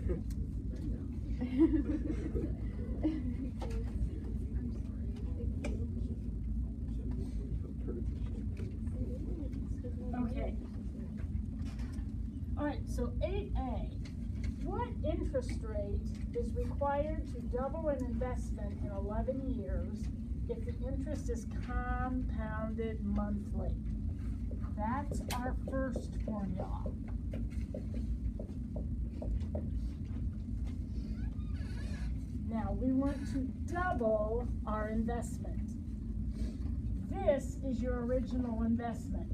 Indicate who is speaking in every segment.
Speaker 1: Okay. All right, so 8A. What interest rate is required to double an investment in 11 years if the interest is compounded monthly? That's our first formula. Now, we want to double our investment. This is your original investment.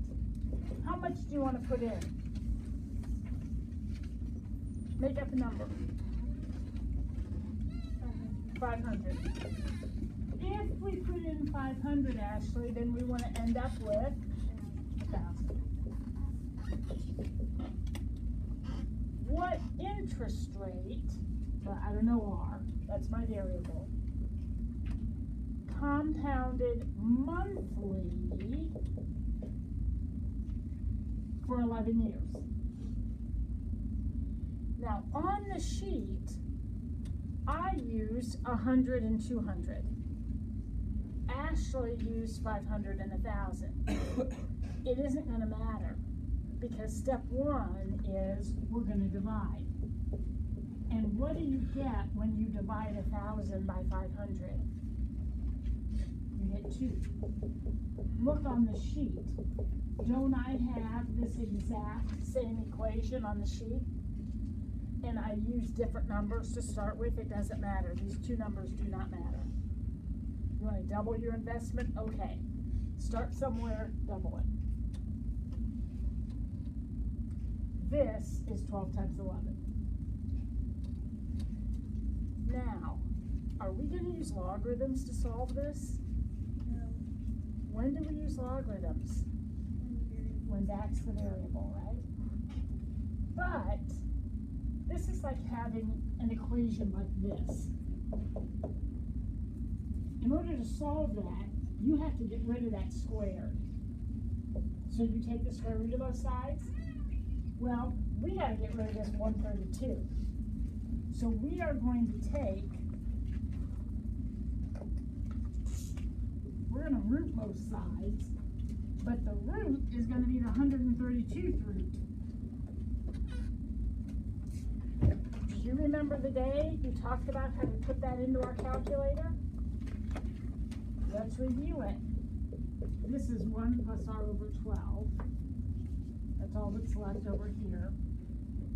Speaker 1: How much do you want to put in? Make up a number. 500. If we put in 500, Ashley, then we want to end up with 1,000. What interest rate, well, I don't know R, that's my variable, compounded monthly for 11 years? Now, on the sheet, I used 100 and 200. Ashley used 500 and 1,000. It isn't going to matter because step one is we're going to divide. And what do you get when you divide 1,000 by 500? You get 2. Look on the sheet. Don't I have this exact same equation on the sheet? And I use different numbers to start with. It doesn't matter. These two numbers do not matter. You want to double your investment? Okay. Start somewhere, double it. This is 12 times 11. Now, are we going to use logarithms to solve this?
Speaker 2: No.
Speaker 1: When do we use logarithms? When that's the variable, right? But this is like having an equation like this. In order to solve that, you have to get rid of that squared. So you take the square root of both sides? Well, we got to get rid of this 132. So we are going to take, we're going to root both sides, but the root is going to be the 132th root. Do you remember the day you talked about how to put that into our calculator? Let's review it. This is 1 plus r over 12. That's all that's left over here.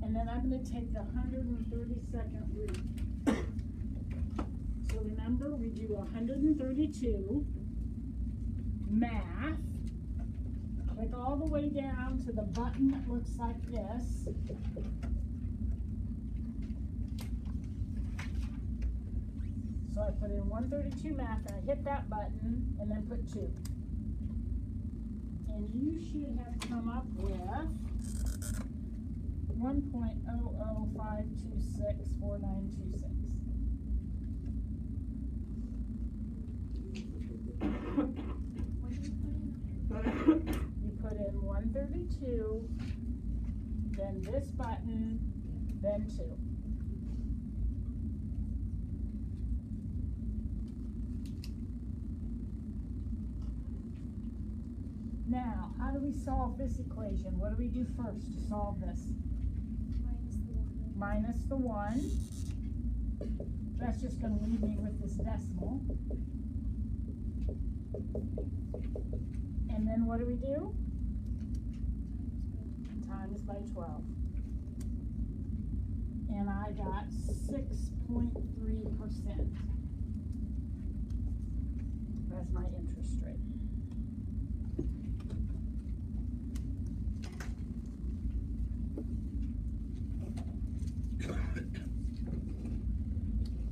Speaker 1: And then I'm going to take the 132nd root. So remember, we do 132, math, click all the way down to the button that looks like this. So I put in 132 math, and I hit that button, and then put 2. And you should have come up with 1.005264926. You put in 132, then this button, then 2. Now, how do we solve this equation? What do we do first to solve this? Minus the 1. That's just going to leave me with this decimal. And then what do we do? Times by 12. And I got 6.3%. That's my interest rate.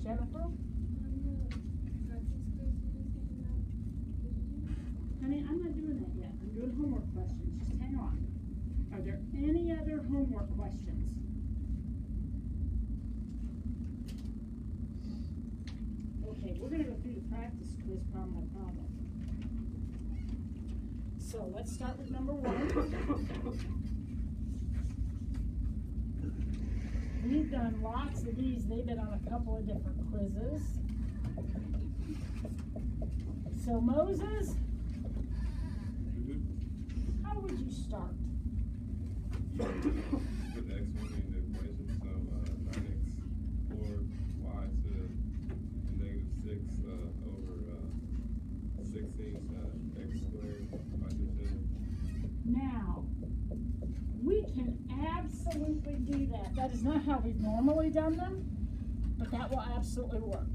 Speaker 1: Jennifer? Honey, I'm not doing that yet. I'm doing homework questions. Just hang on. Are there any other homework questions? Okay, we're going to go through the practice quiz problem by problem. So let's start with number 1. We we've done lots of these. They've been on a couple of different quizzes. So Moses, how would you start?
Speaker 2: Put the x1 in the equation, so 9x4y to the -6 over 16 x squared by 2.
Speaker 1: Now, we can absolutely do that. That is not how we've normally done them, but that will absolutely work.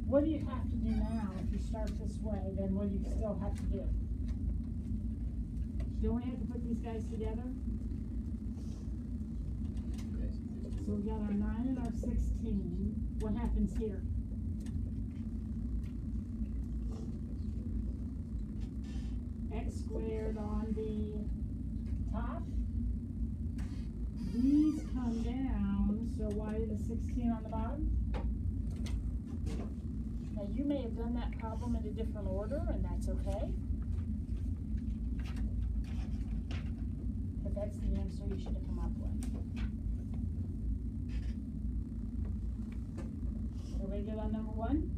Speaker 1: What do you have to do now if you start this way? Then what do you still have to do? Don't we have to put these guys together? So we got our 9 and our 16. What happens here? X squared on the top. These come down, so why is the 16 on the bottom? Now you may have done that problem in a different order, and that's okay. But that's the answer you should have come up with. Everybody good on number 1?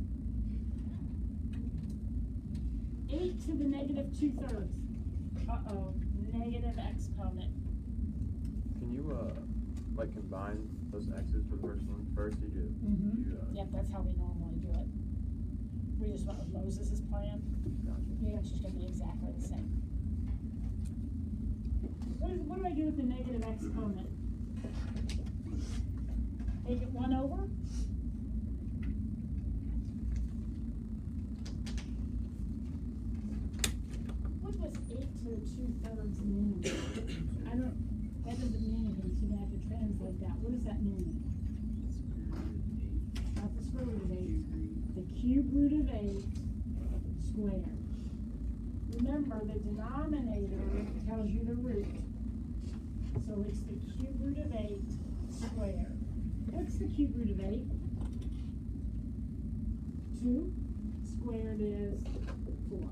Speaker 1: 8 to the -2/3. Uh-oh, negative exponent.
Speaker 3: Can you like combine those x's for the first one first?
Speaker 1: Yep, that's how we normally do it. We just went with Moses' plan.
Speaker 3: Gotcha.
Speaker 1: The answer's going to be exactly the same. What do I do with the negative exponent? Take it 1 over? What does 8 to the 2/3 mean? That doesn't mean anything to me. I have to translate that. What does that mean? Not the square root of 8. The cube root of 8 squared. Remember, the denominator tells you the root. So it's the cube root of 8 squared. What's the cube root of 8? 2 squared is 4.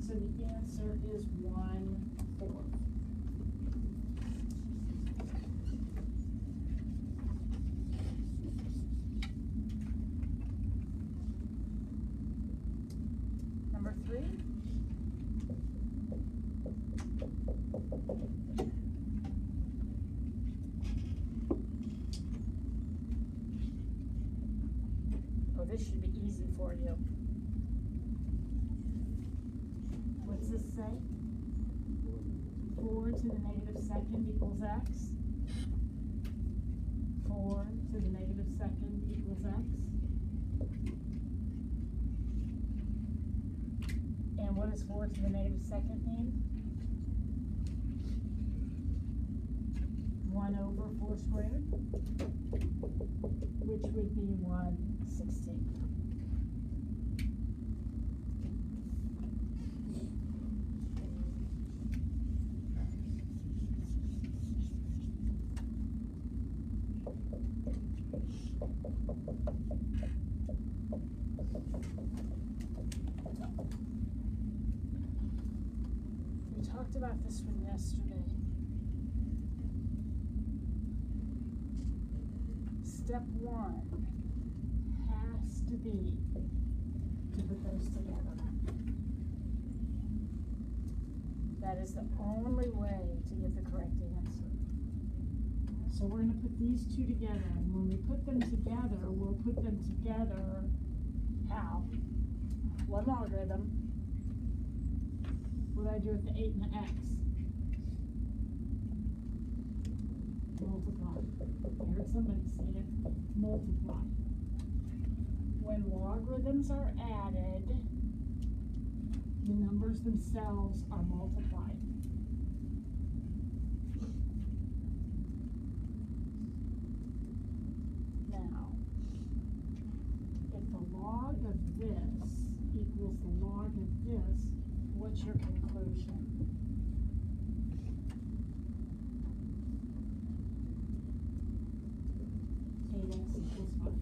Speaker 1: So the answer is 1/4. Number 3. Oh, this should be easy for you. What's this say? 4 to the -2 equals x. 4 to the -2 equals x. And what does 4 to the -2 mean? 1 over 4 squared, which would be 1/16. We talked about this one yesterday. Step 1 has to be to put those together. That is the only way to get the correct answer. So we're going to put these two together, and when we put them together, we'll put them together how? One logarithm. What do I do with the 8 and the x? Multiply. I heard somebody say it. Multiply. When logarithms are added, the numbers themselves are multiplied. Now, if the log of this equals the log of this, what's your conclusion? X equals 5.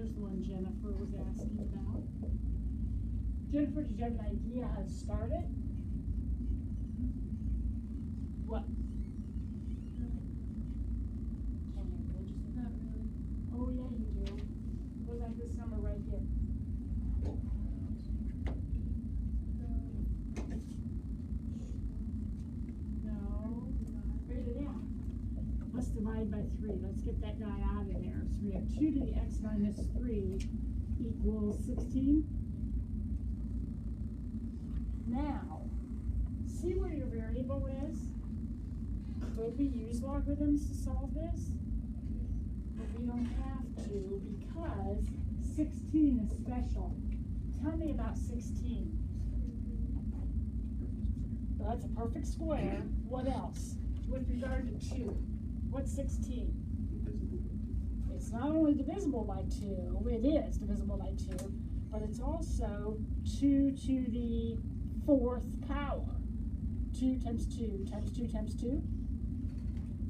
Speaker 1: here's the one Jennifer was asking about. Jennifer, did you have an idea how to start it? What?
Speaker 4: Not really.
Speaker 1: Oh, yeah, you do. What about this number right here? No. Write it out. Let's divide by 3. Let's get that guy out of there. So we have 2 to the x minus 3 equals 16. Now, see where your variable is? Could we use logarithms to solve this? But we don't have to because 16 is special. Tell me about 16. Well, that's a perfect square. What else? With regard to 2, what's 16? It's not only divisible by 2, it is divisible by 2, but it's also 2 to the 4th power. 2 times 2 times 2 times 2.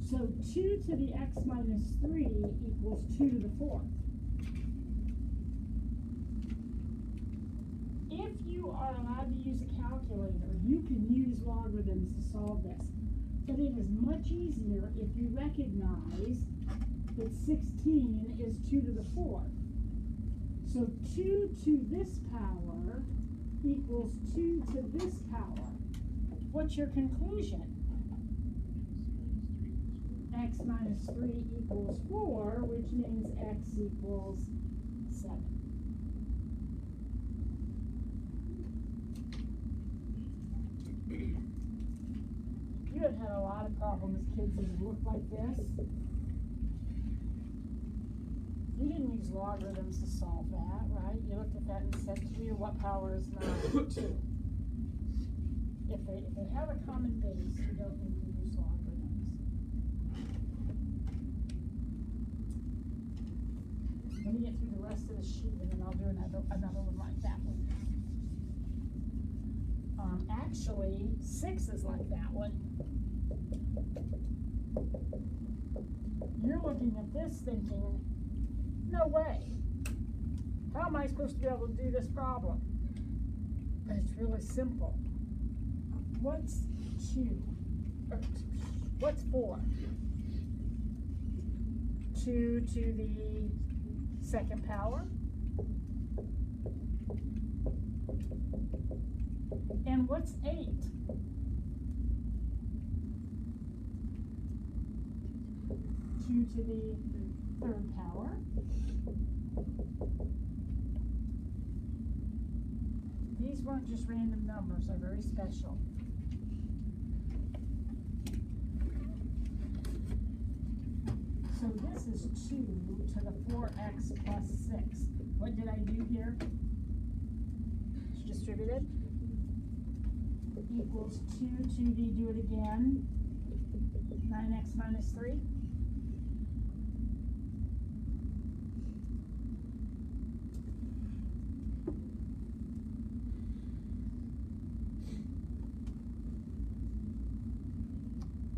Speaker 1: So 2 to the x minus 3 equals 2 to the 4th. If you are allowed to use a calculator, you can use logarithms to solve this. But it is much easier if you recognize that 16 is 2 to the 4th. So 2 to this power equals 2 to this power. What's your conclusion? X minus 3 equals 4, which means x equals 7. You have had a lot of problems, kids, that look like this. You didn't use logarithms to solve that, right? You looked at that and said, "Gee, what power is 9? 2. If they have a common base, you don't need to use logarithms. Let me get through the rest of the sheet and then I'll do another one like that one. Actually, 6 is like that one. You're looking at this thinking, no way. How am I supposed to be able to do this problem? But it's really simple. What's 2? What's 4? 2 to the 2nd power. And what's 8? 2 to the 3rd power. These weren't just random numbers, they're very special. So this is 2 to the 4x plus 6. What did I do here? It's distributed. Equals 2 to the, do it again, 9x minus 3.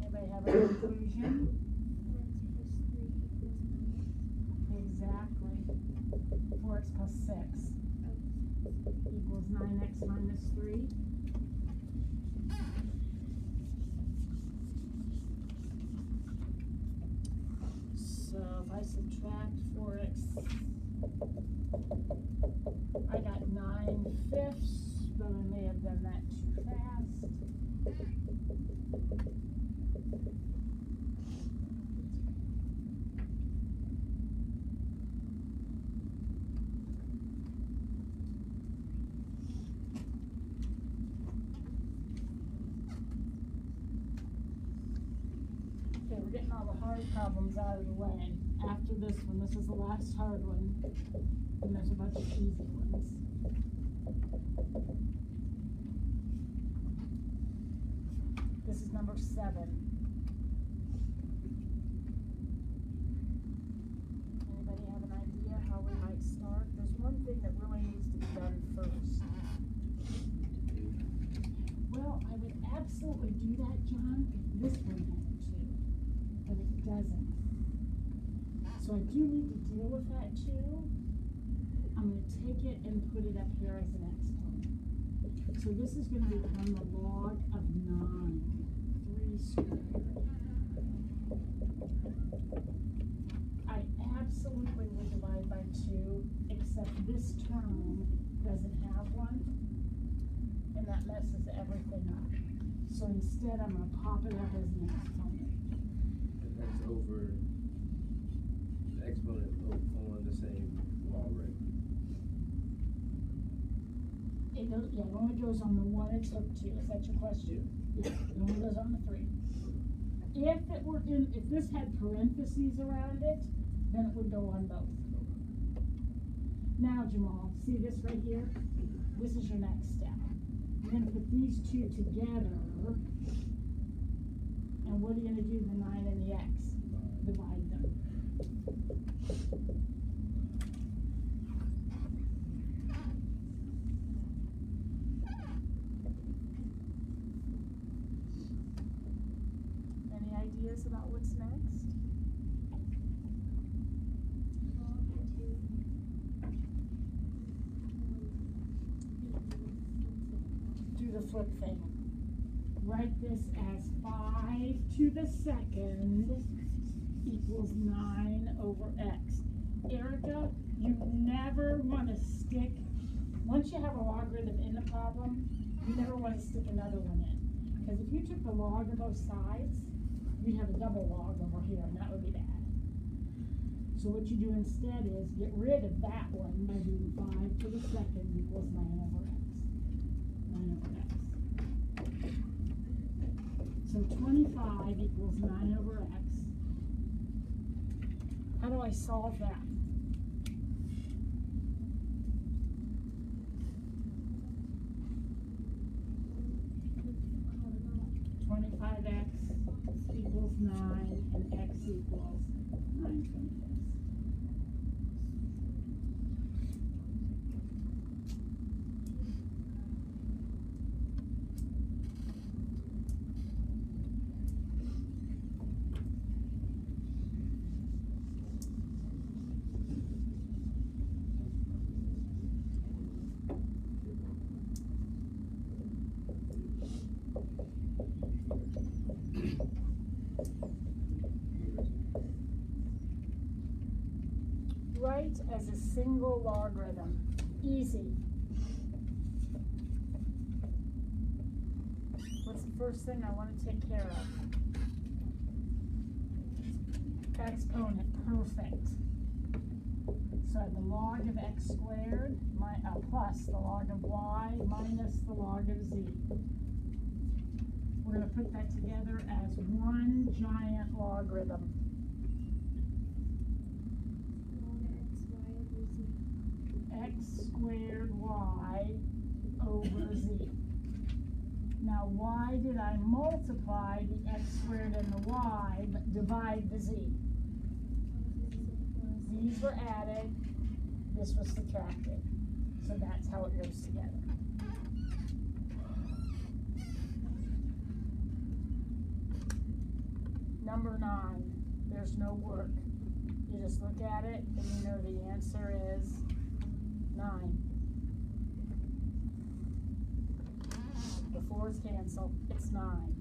Speaker 1: Anybody have a conclusion? Exactly. 4x plus 6 equals 9x minus 3. So if I subtract 4x, I got 9/5, but I may have done that too fast. Okay, we're getting all the hard problems out of the way. After this one, this is the last hard one, and there's a bunch of easy ones. This is number 7. Anybody have an idea how we might start? There's one thing that really needs to be done first. Well, I would absolutely do that, John, if this one had it too, but it doesn't. So I do need to deal with that too, I'm going to take it and put it up here as an exponent. So this is going to become the log of 9, 3 squared. I absolutely would divide by 2, except this term doesn't have one, and that messes everything up. So instead, I'm going to pop it up as an exponent.
Speaker 4: And that's over the exponent on the same log, right?
Speaker 1: It goes, yeah, it only goes on the one it took to. Is that your question? Yeah, it only goes on the 3. If this had parentheses around it, then it would go on both. Now, Jamal, see this right here? This is your next step. You're going to put these two together, and what are you going to do, the 9 and the x? Divide them. Any ideas about what's next? Do the flip thing. Write this as 5 to the second equals 9 over x. Erica, you never want to stick, once you have a logarithm in the problem, you never want to stick another one in. Because if you took the log of both sides, you'd have a double log over here, and that would be bad. So what you do instead is get rid of that one by doing 5 to the second equals 9 over x. 9 over x. So 25 equals 9 over x. How do I solve that? X equals 9 and x equals 9/25. Write as a single logarithm. Easy. What's the first thing I want to take care of? Exponent. Perfect. So I have the log of x squared plus the log of y minus the log of z. We're going to put that together as one giant logarithm. X squared y over z. Now, why did I multiply the x squared and the y, but divide the z? Z's were added, this was subtracted. So that's how it goes together. Number 9, there's no work. You just look at it and you know the answer is 9. The 4's cancel, it's 9.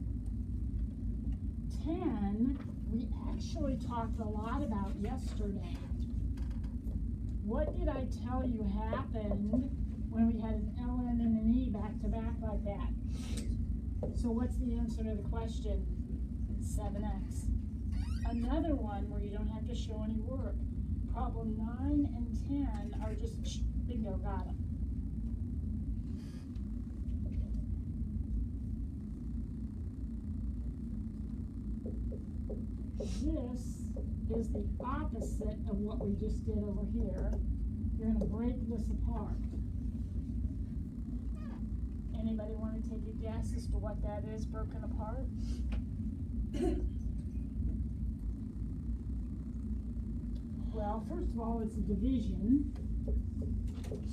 Speaker 1: 10, we actually talked a lot about yesterday. What did I tell you happened when we had an ln and an e back to back like that? So what's the answer to the question? 7x. Another one where you don't have to show any work. Problem 9 and 10 are just bingo, got them. This is the opposite of what we just did over here. You're going to break this apart. Anybody want to take a guess as to what that is broken apart? Well, first of all, it's a division.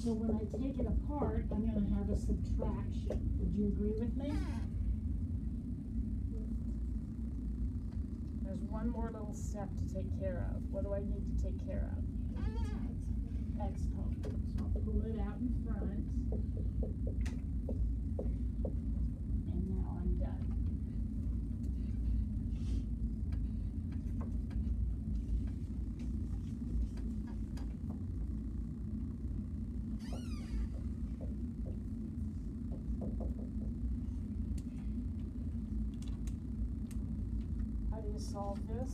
Speaker 1: So when I take it apart, I'm going to have a subtraction. Would you agree with me? There's one more little step to take care of. What do I need to take care of? exponent. So I'll pull it out in front. And now I'm done. How do you solve this?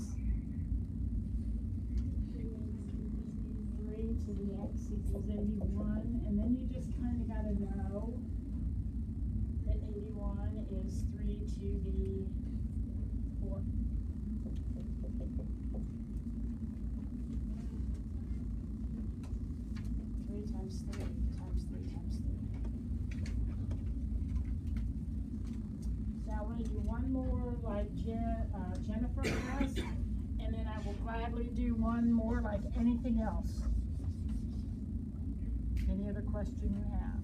Speaker 1: 3 to the x equals 81, and then you just kind of got to know that 81 is 3 to the 4. Three times 3 times 3 times 3. Now I'm going to do one more like Jennifer has, and then I will gladly do one more like anything else. Any other question you have?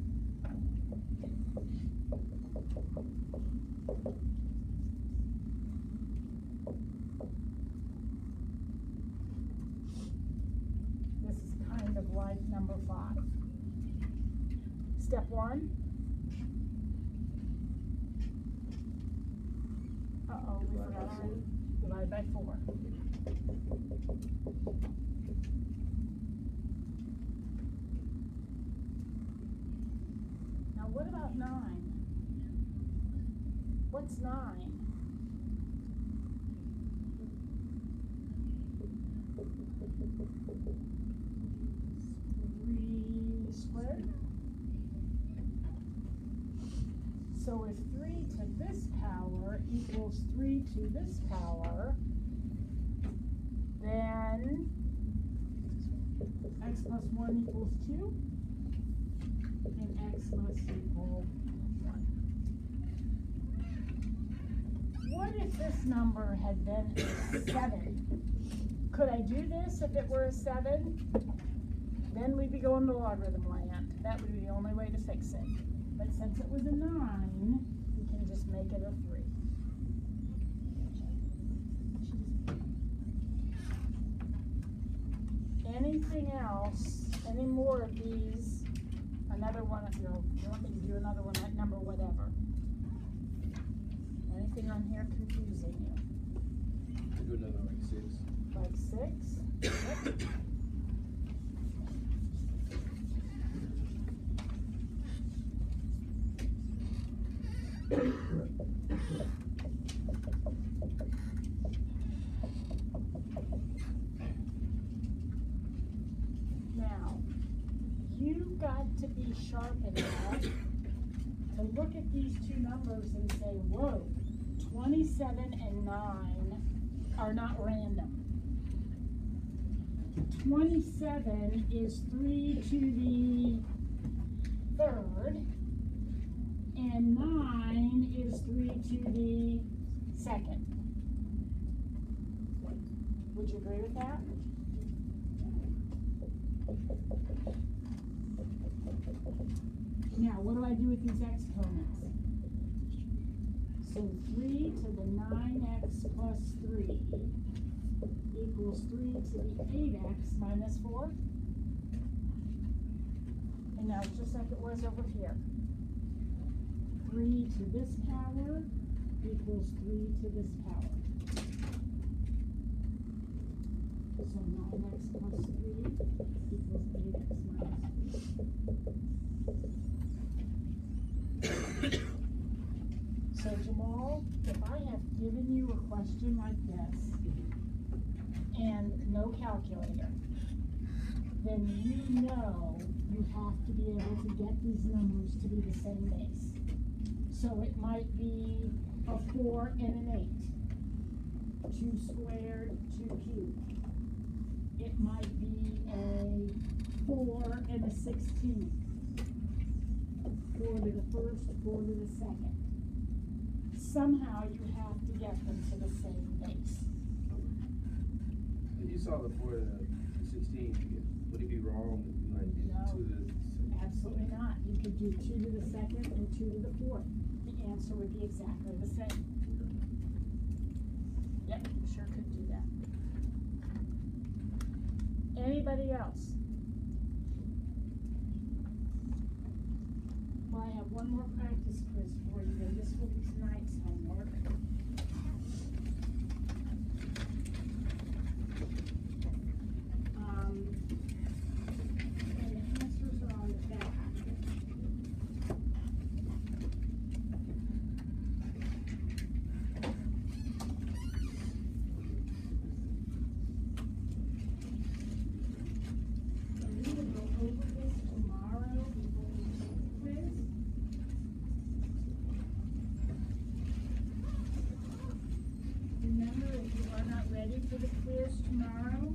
Speaker 1: This is kind of like number 5. Step 1. Uh-oh, we forgot already. Divide by 4. Now what about 9? What's 9? Three squared. So if 3 to this power equals 3 to this power, then x plus 1 equals 2, and x must equal 1. What if this number had been a 7? Could I do this if it were a 7? Then we'd be going to logarithm land. That would be the only way to fix it. But since it was a 9, we can just make it a 3. Anything else, any more of these, another one of you want me to do another one, that number, whatever. Anything on here confusing you?
Speaker 4: Do another like 6.
Speaker 1: Like 6? Yep. Now, you've got to be sharp enough to look at these two numbers and say, whoa, 27 and 9 are not random. 27 is 3 to the 3rd, and 9 is 3 to the 2nd. Would you agree with that? Now, what do I do with these exponents? So 3 to the 9x plus 3 equals 3 to the 8x minus 4. And now it's just like it was over here. 3 to this power equals 3 to this power. So 9x plus 3 equals 8x minus 3. So Jamal, if I have given you a question like this and no calculator, then you know you have to be able to get these numbers to be the same base. So it might be a 4 and an 8, 2 squared, 2 cubed. It might be a 4 and a 16. 4 to the 1st, 4 to the 2nd. Somehow you have to get them to the same base.
Speaker 4: If you saw the 4 to the 16, would it be wrong if you like did
Speaker 1: No.
Speaker 4: 2 to the...
Speaker 1: Absolutely not. You could do 2 to the 2nd and 2 to the 4th. The answer would be exactly the same. Yep, you sure could do that. Anybody else? one more practice quiz for you, and this will be tonight's homework. And the answers are on the back. And we will go over this tomorrow before we take the quiz. Remember, if you are not ready for the quiz tomorrow,